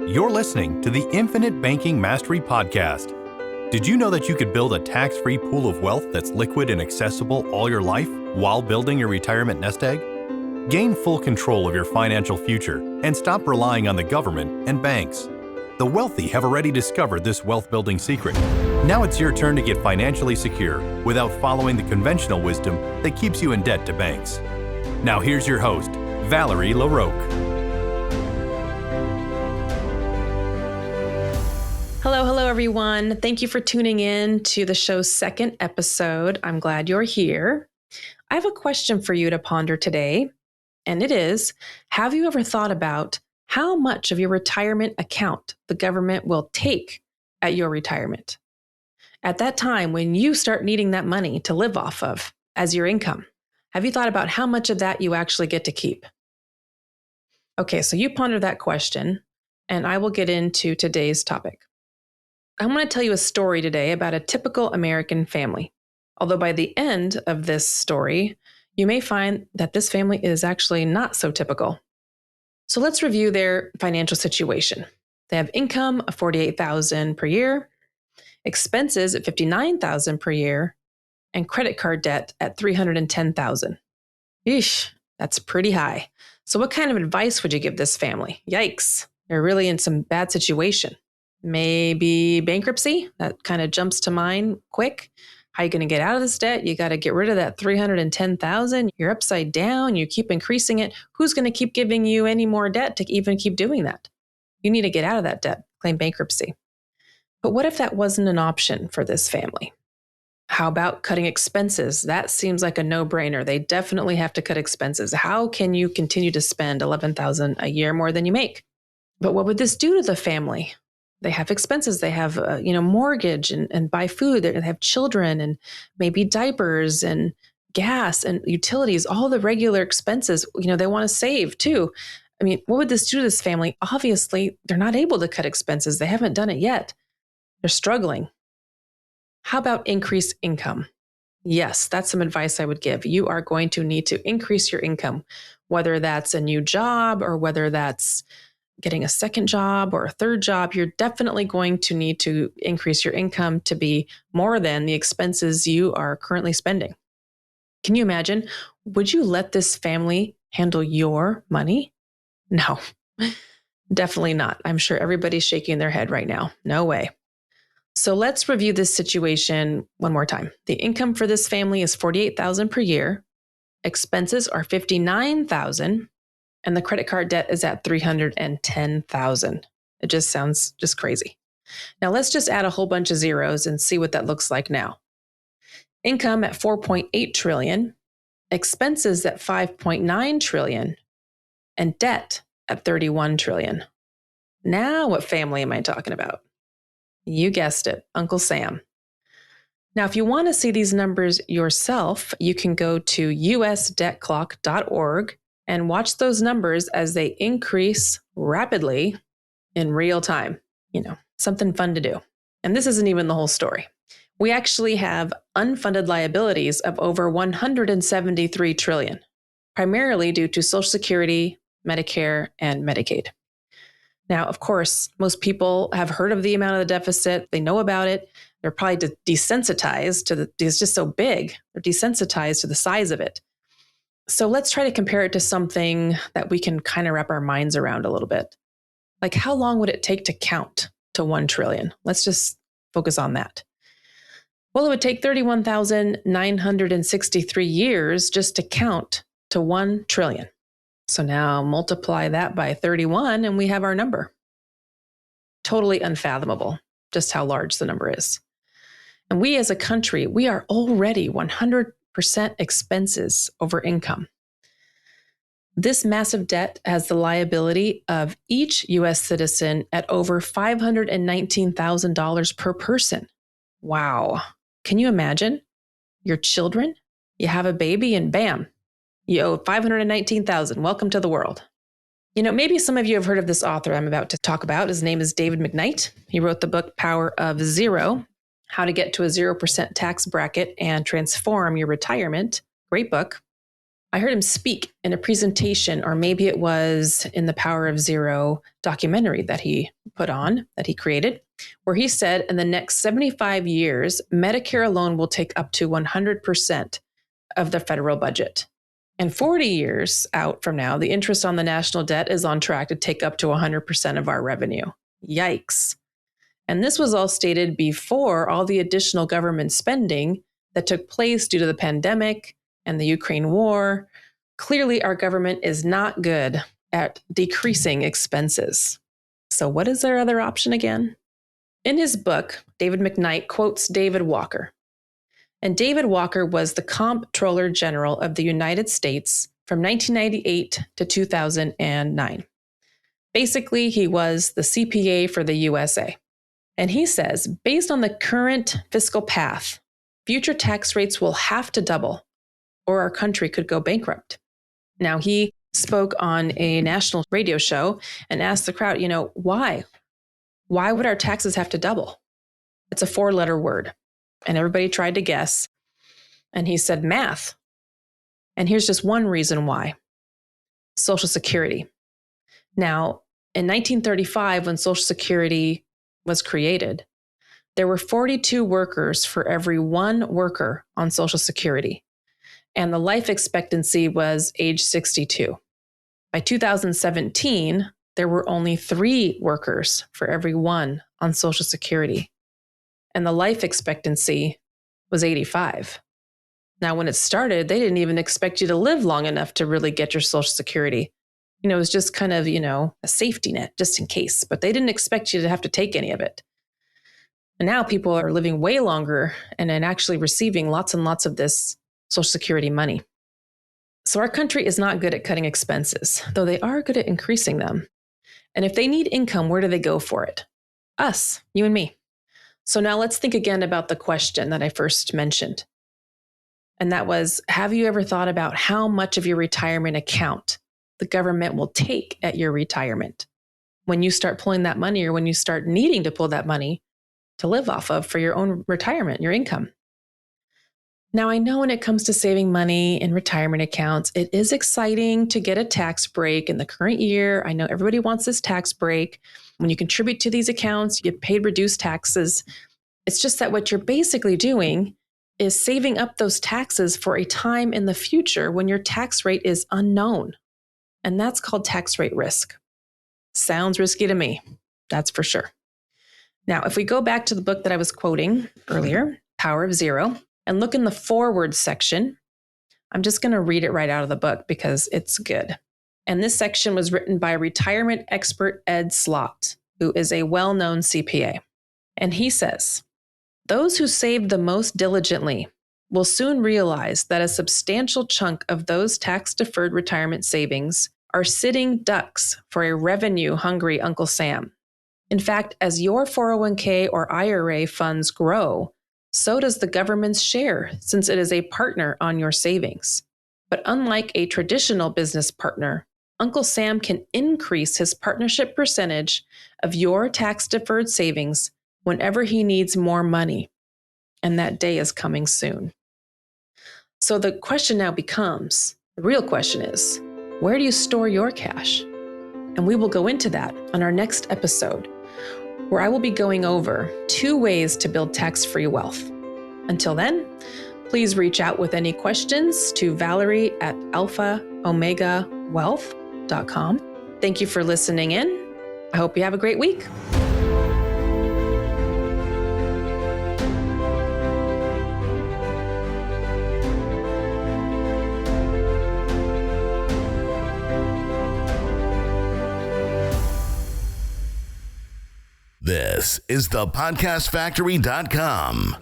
You're listening to the Infinite Banking Mastery Podcast. Did you know that you could build a tax-free pool of wealth that's liquid and accessible all your life while building your retirement nest egg? Gain full control of your financial future and stop relying on the government and banks. The wealthy have already discovered this wealth-building secret. Now it's your turn to get financially secure without following the conventional wisdom that keeps you in debt to banks. Now here's your host, Valerie LaRocque. Hello, everyone. Thank you for tuning in to the show's second episode. I'm glad you're here. I have a question for you to ponder today, and it is, have you ever thought about how much of your retirement account the government will take at your retirement? At that time, when you start needing that money to live off of as your income, have you thought about how much of that you actually get to keep? Okay, so you ponder that question, and I will get into today's topic. I want to tell you a story today about a typical American family. Although by the end of this story, you may find that this family is actually not so typical. So let's review their financial situation. They have income of $48,000 per year, expenses at $59,000 per year, and credit card debt at $310,000. Eesh, that's pretty high. So what kind of advice would you give this family? Yikes, they're really in some bad situation. Maybe bankruptcy, that kind of jumps to mind quick. How are you going to get out of this debt? You got to get rid of that $310,000. You're upside down. You keep increasing it. Who's going to keep giving you any more debt to even keep doing that? You need to get out of that debt, claim bankruptcy. But what if that wasn't an option for this family? How about cutting expenses? That seems like a no-brainer. They definitely have to cut expenses. How can you continue to spend $11,000 a year more than you make? But what would this do to the family? They have expenses. They have, mortgage and buy food. They have children and maybe diapers and gas and utilities, all the regular expenses. They want to save too. I mean, what would this do to this family? Obviously, they're not able to cut expenses. They haven't done it yet. They're struggling. How about increase income? Yes, that's some advice I would give. You are going to need to increase your income, whether that's a new job or whether that's getting a second job or a third job. You're definitely going to need to increase your income to be more than the expenses you are currently spending. Can you imagine? Would you let this family handle your money? No, definitely not. I'm sure everybody's shaking their head right now. No way. So let's review this situation one more time. The income for this family is $48,000 per year. Expenses are $59,000. And the credit card debt is at $310,000. It just sounds just crazy. Now let's just add a whole bunch of zeros and see what that looks like now. Income at $4.8 trillion, expenses at $5.9 trillion, and debt at $31 trillion. Now what family am I talking about? You guessed it, Uncle Sam. Now, if you want to see these numbers yourself, you can go to usdebtclock.org and watch those numbers as they increase rapidly in real time. Something fun to do. And this isn't even the whole story. We actually have unfunded liabilities of over $173 trillion, primarily due to Social Security, Medicare, and Medicaid. Now, of course, most people have heard of the amount of the deficit. They know about it. They're probably desensitized to it's just so big. They're desensitized to the size of it. So let's try to compare it to something that we can kind of wrap our minds around a little bit. Like, how long would it take to count to 1 trillion? Let's just focus on that. Well, it would take 31,963 years just to count to 1 trillion. So now multiply that by 31 and we have our number. Totally unfathomable just how large the number is. And we as a country, we are already 100% expenses over income. This massive debt has the liability of each U.S. citizen at over $519,000 per person. Wow. Can you imagine? Your children, you have a baby and bam, you owe $519,000. Welcome to the world. Maybe some of you have heard of this author I'm about to talk about. His name is David McKnight. He wrote the book Power of Zero, How to Get to a 0% Tax Bracket and Transform Your Retirement. Great book. I heard him speak in a presentation, or maybe it was in the Power of Zero documentary that he created, where he said in the next 75 years, Medicare alone will take up to 100% of the federal budget. And 40 years out from now, the interest on the national debt is on track to take up to 100% of our revenue. Yikes. And this was all stated before all the additional government spending that took place due to the pandemic and the Ukraine war. Clearly, our government is not good at decreasing expenses. So what is their other option again? In his book, David McKnight quotes David Walker. And David Walker was the Comptroller General of the United States from 1998 to 2009. Basically, he was the CPA for the USA. And he says, based on the current fiscal path, future tax rates will have to double, or our country could go bankrupt. Now, he spoke on a national radio show and asked the crowd, why? Why would our taxes have to double? It's a 4-letter word. And everybody tried to guess. And he said, math. And here's just one reason why. Social Security. Now, in 1935, when Social Security was created, there were 42 workers for every one worker on Social Security. And the life expectancy was age 62. By 2017, there were only 3 workers for every one on Social Security. And the life expectancy was 85. Now, when it started, they didn't even expect you to live long enough to really get your Social Security. It was just kind of, a safety net just in case, but they didn't expect you to have to take any of it. And now people are living way longer and actually receiving lots and lots of this Social Security money. So our country is not good at cutting expenses, though they are good at increasing them. And if they need income, where do they go for it? Us, you and me. So now let's think again about the question that I first mentioned. And that was, have you ever thought about how much of your retirement account the government will take at your retirement when you start pulling that money, or when you start needing to pull that money to live off of for your own retirement, your income? Now, I know when it comes to saving money in retirement accounts, it is exciting to get a tax break in the current year. I know everybody wants this tax break. When you contribute to these accounts, you get paid reduced taxes. It's just that what you're basically doing is saving up those taxes for a time in the future when your tax rate is unknown. And that's called tax rate risk. Sounds risky to me, that's for sure. Now, if we go back to the book that I was quoting earlier, Power of Zero, and look in the forward section, I'm just going to read it right out of the book because it's good. And this section was written by retirement expert Ed Slott, who is a well-known CPA. And he says, those who saved the most diligently will soon realize that a substantial chunk of those tax-deferred retirement savings are sitting ducks for a revenue-hungry Uncle Sam. In fact, as your 401k or IRA funds grow, so does the government's share, since it is a partner on your savings. But unlike a traditional business partner, Uncle Sam can increase his partnership percentage of your tax-deferred savings whenever he needs more money. And that day is coming soon. So the question now becomes, the real question is, where do you store your cash? And we will go into that on our next episode, where I will be going over 2 ways to build tax-free wealth. Until then, please reach out with any questions to Valerie at alphaomegawealth.com. Thank you for listening in. I hope you have a great week. This is thepodcastfactory.com.